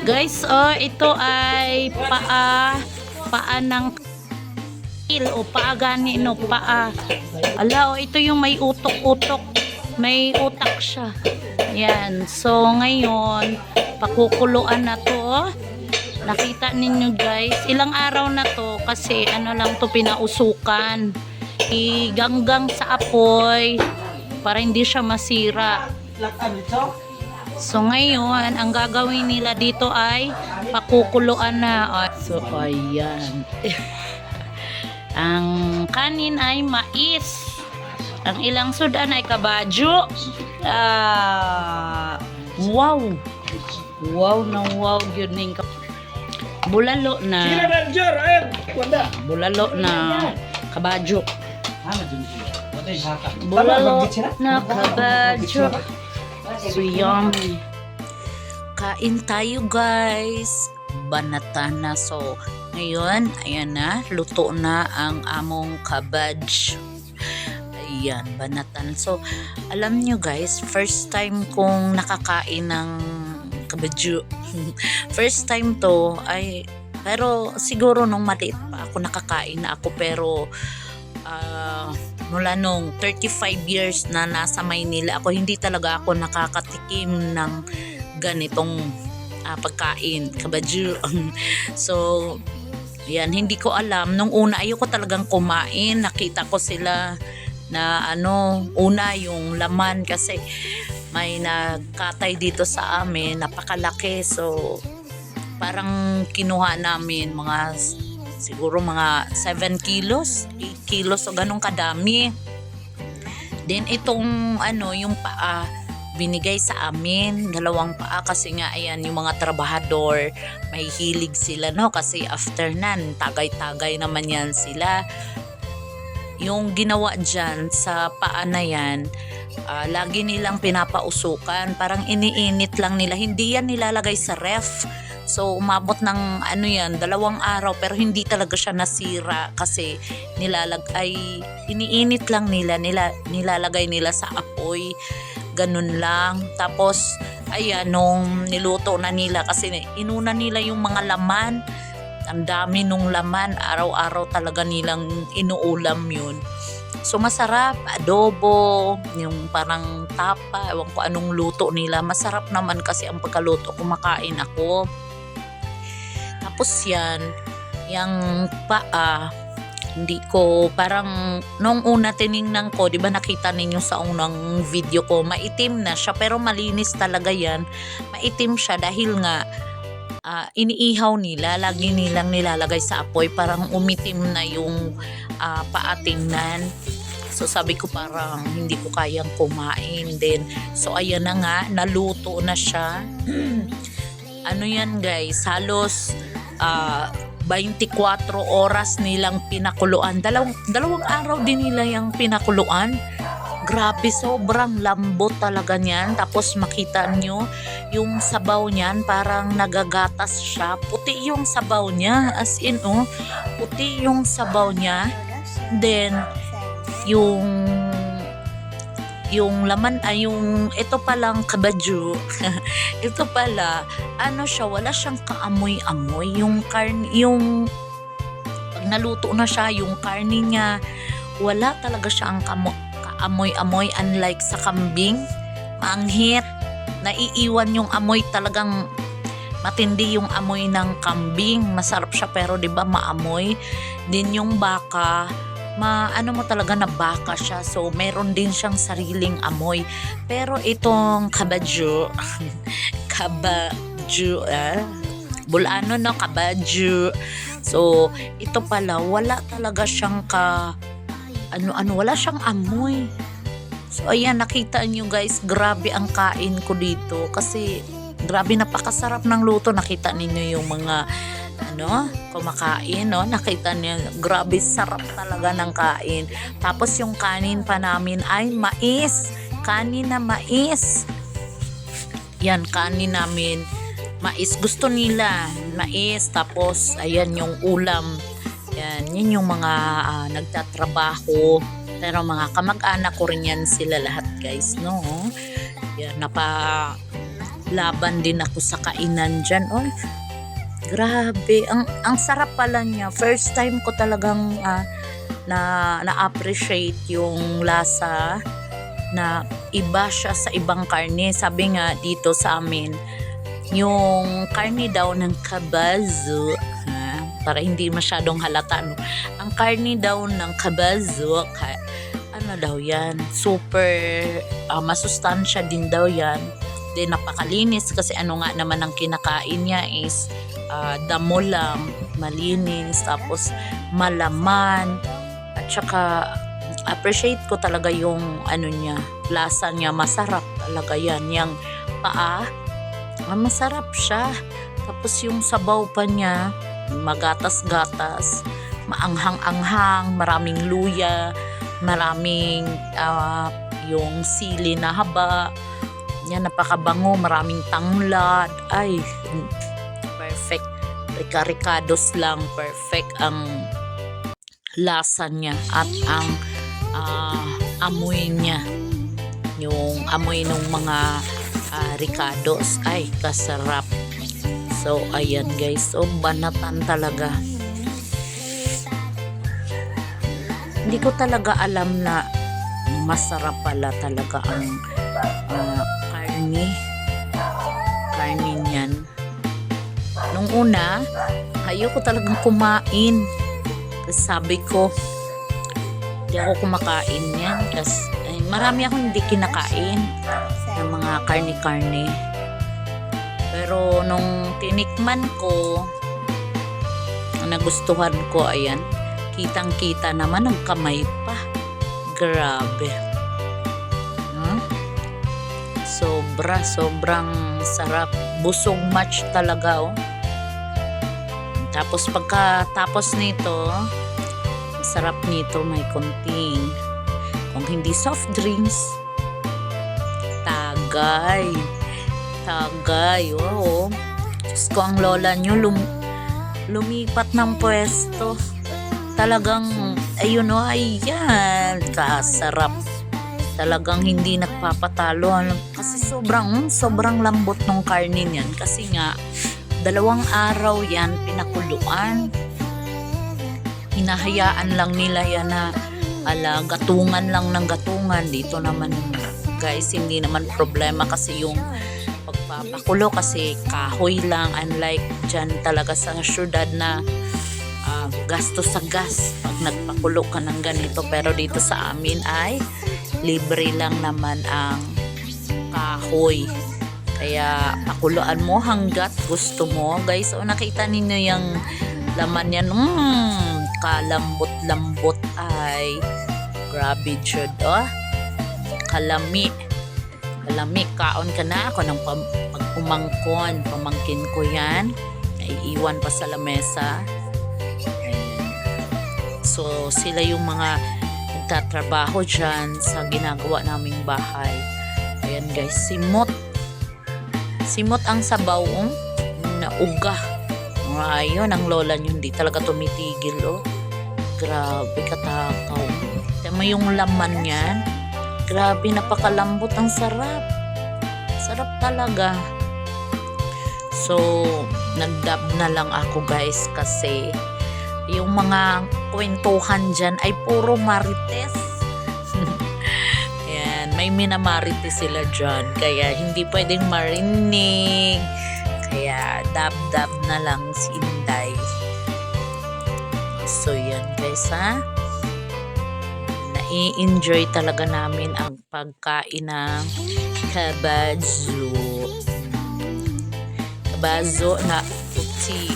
Guys, ito ay paa ng o paa gani no, paa. Ala, ito yung may utok-utok. May utak siya. Yan. So, ngayon, pakukuluan na to. Nakita ninyo guys, ilang araw na to kasi ano lang to pinausukan. Iganggang sa apoy para hindi siya masira. So ngayon, ang gagawin nila dito ay pakukuluan na. So ayan. Ang kanin ay mais. Ang ilang sudan ay kabadyo. Wow. Wow na wow yun ning bulalo na. Bulalo na kabadyo. Bulalo na kabadyo. So yummy. Kain tayo guys. Banatan na. So ngayon, ayan na. Luto na ang among kabadyo. Ayan, banatan. So alam nyo guys, first time kong nakakain ng kabadyo. First time to ay, pero siguro nung maliit pa ako nakakain na ako, pero mula nung 35 years na nasa Maynila ako, hindi talaga ako nakakatikim ng ganitong pagkain, kabadyo. So yan, hindi ko alam nung una, ayoko talagang kumain. Nakita ko sila na una yung laman kasi may nagkatay dito sa amin, napakalaki. So parang kinuha namin siguro mga 7 kilos 8 kilos o ganun kadami. Then itong yung paa binigay sa amin, 2 paa, kasi nga ayan, yung mga trabahador may hilig sila kasi after nan tagay-tagay naman yan sila. Yung ginawa dyan sa paa na yan, lagi nilang pinapausukan, parang iniinit lang nila, hindi yan nilalagay sa ref. So umabot ng 2 araw, pero hindi talaga siya nasira kasi iniinit lang nila, nilalagay nila sa apoy, ganun lang. Tapos ayan, nung niluto na nila, kasi inuna nila yung mga laman, ang dami nung laman, araw-araw talaga nilang inuulam yun. So masarap, adobo, yung parang tapa, ewan ko anong luto nila, masarap naman kasi ang pagkaluto, kumakain ako. Tapos yan, yung paa, hindi ko, parang nung una tiningnan ko, di ba nakita ninyo sa unang video ko, maitim na siya, pero malinis talaga yan. Maitim siya dahil nga iniihaw nila, lagi nilang nilalagay sa apoy, parang umitim na yung paa tingnan. So sabi ko parang hindi ko kayang kumain din. So ayan na nga, naluto na siya. Yan guys, halos 24 oras nilang pinakuluan. Dalawang araw din nila yung pinakuluan. Grabe, sobrang lambot talaga niyan. Tapos makita nyo yung sabaw niyan, parang nagagatas siya. Puti yung sabaw niya, as in puti yung sabaw niya. Then yung laman ay yung ito palang kabadyo. Ito pala siya, wala siyang kaamoy-amoy. Yung karne, yung pag naluto na siya, yung karne niya wala talaga siyang kaamoy-amoy, unlike sa kambing, maanghit, naiiwan yung amoy, talagang matindi yung amoy ng kambing. Masarap siya pero 'di ba maamoy din. Yung baka, mo talaga na baka siya, so meron din siyang sariling amoy. Pero itong kabadyo Bulano kabadyo. So ito pala, wala talaga siyang wala siyang amoy. So ayan, nakita nyo guys, grabe ang kain ko dito kasi grabe, napakasarap ng luto. Nakita ninyo yung mga kumakain, nakita niyo, grabe sarap talaga ng kain. Tapos yung kanin pa namin ay mais, kanin na mais. Yan, kanin namin mais, gusto nila mais. Tapos ayan yung ulam, yan yung mga nagtatrabaho, pero mga kamag-anak ko rin yan sila lahat guys, yan, laban din ako sa kainan dyan. Oh, grabe. Ang sarap pala niya. First time ko talagang na-appreciate yung lasa na iba siya sa ibang karne. Sabi nga dito sa amin, yung karne daw ng kabazo, para hindi masyadong halata, no? Ang karne daw ng kabazo, ano daw yan, super masustansya din daw yan. Then napakalinis kasi ano nga naman ang kinakain niya is damo lang, malinis, tapos malaman, at saka appreciate ko talaga yung ano niya, lasa niya, masarap talaga yan. Yung paa, masarap siya. Tapos yung sabaw pa niya, magatas-gatas, maanghang-anghang, maraming luya, maraming yung sili na haba. Yan, napakabango, maraming tanglad. Ay, perfect. Rika-rikados lang, perfect ang lasa niya at ang amoy niya. Yung amoy ng mga ricados, ay kasarap. So ayan guys, so banatan talaga. Hindi ko talaga alam na masarap pala talaga ang karne niyan. Nung una, ayoko talagang kumain. Kasi sabi ko, hindi ako kumakain yan kasi marami akong hindi kinakain ng mga karne-karne. Pero nung tinikman ko, nagustuhan ko, ayan, kitang-kita naman ang kamay pa. Grabe. Sobrang sarap. Busog match talaga, oh. Tapos pagkatapos nito, sarap nito, may konting, kung hindi soft drinks, tagay, oo. Diyos ko, ang lola nyo lumipat ng pwesto. Talagang, ayun o, ayan, kasarap. Talagang hindi nagpapatalo. Kasi sobrang lambot ng karne niyan. Kasi nga, 2 araw yan pinakuluan. Hinahayaan lang nila yan na gatungan lang ng gatungan. Dito naman guys, hindi naman problema kasi yung pagpapakulo kasi kahoy lang, unlike dyan talaga sa syudad na gastos sa gas pag nagpakulo ka ng ganito. Pero dito sa amin ay libre lang naman ang kahoy. Kaya pakuluan mo hanggat gusto mo. Guys, nakita ninyo yung laman yan. Kalambot-lambot, ay grabe jud, oh. Kalami, kaon ka na ako ng pamangkin ko yan, naiiwan pa sa lamesa. So sila yung mga nagtatrabaho dyan sa ginagawa naming bahay. Ayan guys, simot ang sabaw, na uga. Ayun, ang lola nyo hindi talaga tumitigil, oh. Grabe katakaw. Tama yung laman yan. Grabe, napakalambot, ang sarap. Sarap talaga. So, nagdab na lang ako guys kasi yung mga kwentuhan dyan ay puro marites. Ayan, may minamarites sila dyan. Kaya hindi pwedeng marinig. Kaya dab-dab na lang si Inday. So yan guys, ha. Nai-enjoy talaga namin ang pagkain ng kabazo. Kabazo na puti.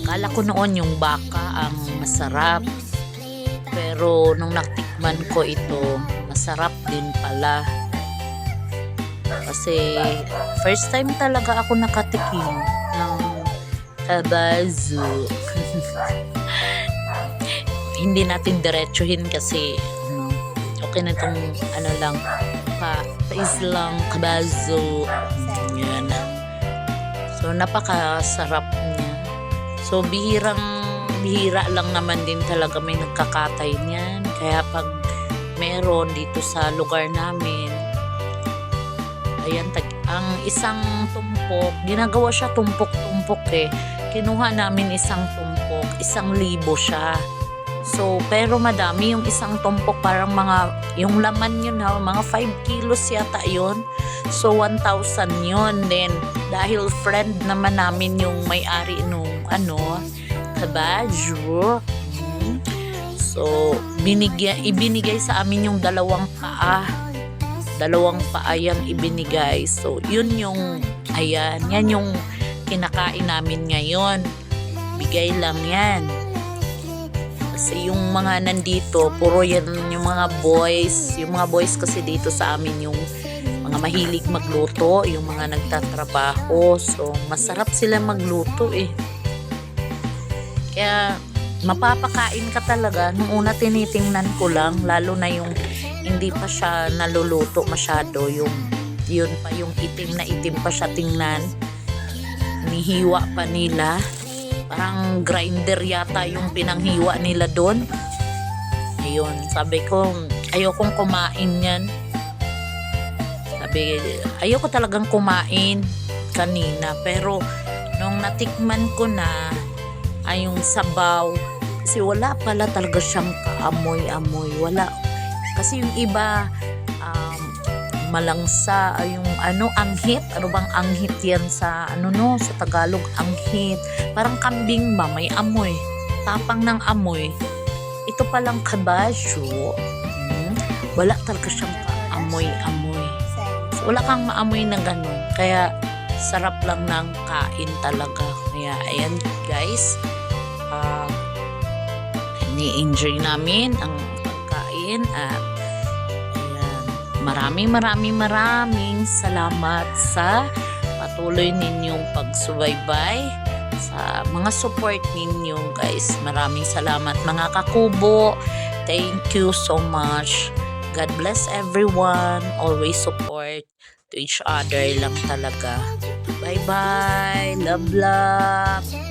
Kala ko noon yung baka ang masarap. Pero nung natikman ko ito, masarap din pala. Kasi first time talaga ako nakatikim ng kabazo. Hindi natin diretsuhin kasi okay na itong lang pa-is lang kabazo. Yan. So napakasarap niya. So bihira lang naman din talaga may nagkakatay niyan. Kaya pag meron dito sa lugar namin, Ayan, ang isang tumpok, ginagawa siya tumpok-tumpok eh. Kinuha namin isang tumpok, 1,000 siya. So, pero madami yung isang tumpok, parang yung laman yun ha, mga 5 kilos yata yun. So, 1,000 yun. Then, dahil friend naman namin yung may-ari nung kabadyo. So, ibinigay sa amin yung 2 paa. 2 paa yung ibinigay. So, yun yung, ayan, yan yung kinakain namin ngayon. Bigay lang yan. Kasi yung mga nandito, puro yan yung mga boys. Yung mga boys kasi dito sa amin yung mga mahilig magluto, yung mga nagtatrabaho. So, masarap sila magluto eh. Kaya, mapapakain ka talaga. Nung una tinitingnan ko lang, lalo na yung hindi pa siya naluluto masyado, yun pa yung itim na itim pa siya tingnan. Nihiwa pa nila. Parang grinder yata yung pinanghiwa nila doon. Ayun, sabi ko, ayokong kumain yan. Sabi, ayoko talagang kumain kanina. Pero, nung natikman ko na, ay yung sabaw, kasi wala pala talaga siyang kaamoy-amoy. Wala. Kasi yung iba, malangsa, yung anghit. Ano bang anghit yan sa, sa Tagalog, anghit. Parang kambing ba, may amoy. Tapang ng amoy. Ito palang kabasyo. Wala talaga siyang kaamoy-amoy. So, wala kang maamoy na ganun. Kaya, sarap lang ng kain talaga. Kaya, ayan guys. Ni-enjoy namin ang pagkain at ayan, maraming salamat sa patuloy ninyong pagsubaybay, sa mga support ninyo guys. Maraming salamat mga kakubo. Thank you so much. God bless everyone. Always support to each other lang talaga. Bye bye. Love.